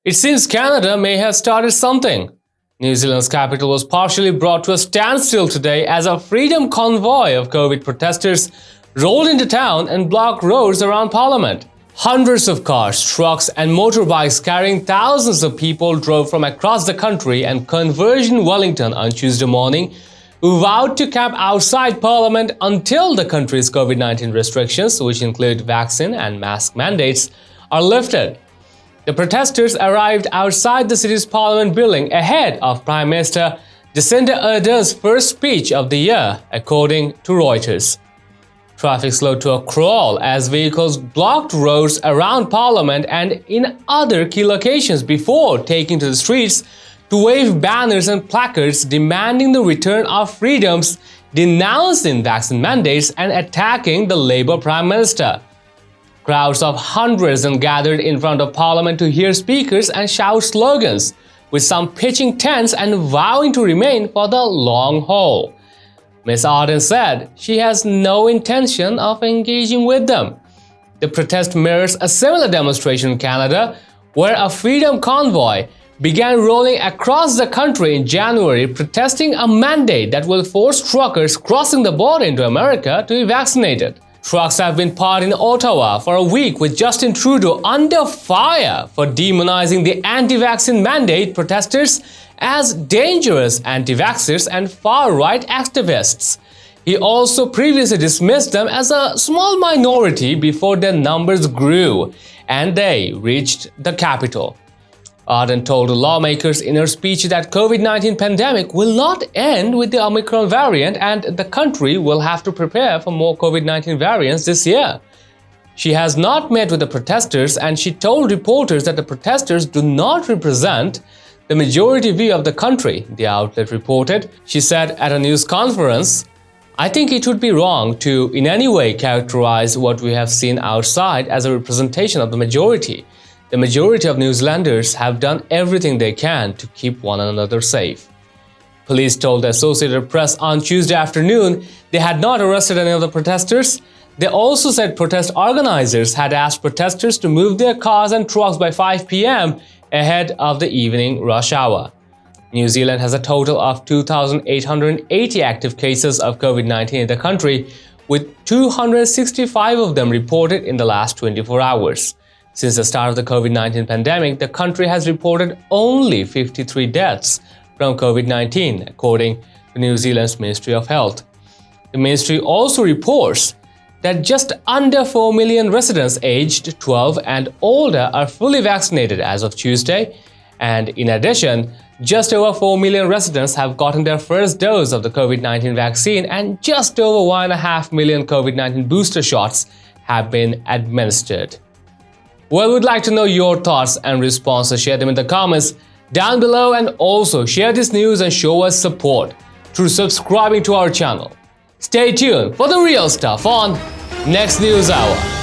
It seems Canada may have started something. New Zealand's capital was partially brought to a standstill today as a freedom convoy of COVID protesters rolled into town and blocked roads around Parliament. Hundreds of cars, trucks and motorbikes carrying thousands of people drove from across the country and converged in Wellington on Tuesday morning, who vowed to camp outside Parliament until the country's COVID-19 restrictions, which include vaccine and mask mandates, are lifted. The protesters arrived outside the city's Parliament building ahead of Prime Minister Jacinda Ardern's first speech of the year, according to Reuters. Traffic slowed to a crawl as vehicles blocked roads around Parliament and in other key locations before taking to the streets to wave banners and placards demanding the return of freedoms, denouncing vaccine mandates and attacking the Labour Prime Minister. Crowds of hundreds gathered in front of Parliament to hear speakers and shout slogans, with some pitching tents and vowing to remain for the long haul. Ms. Ardern said she has no intention of engaging with them. The protest mirrors a similar demonstration in Canada, where a freedom convoy began rolling across the country in January, protesting a mandate that will force truckers crossing the border into America to be vaccinated. Trucks have been parked in Ottawa for a week, with Justin Trudeau under fire for demonizing the anti-vaccine mandate protesters as dangerous anti-vaxxers and far-right activists. He also previously dismissed them as a small minority before their numbers grew and they reached the capital. Ardern told the lawmakers in her speech that COVID-19 pandemic will not end with the Omicron variant and the country will have to prepare for more COVID-19 variants this year. She has not met with the protesters and she told reporters that the protesters do not represent the majority view of the country, the outlet reported. She said at a news conference, "I think it would be wrong to in any way characterize what we have seen outside as a representation of the majority. The majority of New Zealanders have done everything they can to keep one another safe." Police told the Associated Press on Tuesday afternoon they had not arrested any of the protesters. They also said protest organizers had asked protesters to move their cars and trucks by 5 p.m. ahead of the evening rush hour. New Zealand has a total of 2,880 active cases of COVID-19 in the country, with 265 of them reported in the last 24 hours. Since the start of the COVID-19 pandemic, the country has reported only 53 deaths from COVID-19, according to New Zealand's Ministry of Health. The ministry also reports that just under 4 million residents aged 12 and older are fully vaccinated as of Tuesday, and in addition, just over 4 million residents have gotten their first dose of the COVID-19 vaccine and just over 1.5 million COVID-19 booster shots have been administered. Well, we'd like to know your thoughts and responses. Share them in the comments down below and also share this news and show us support through subscribing to our channel. Stay tuned for the real stuff on Next News Hour.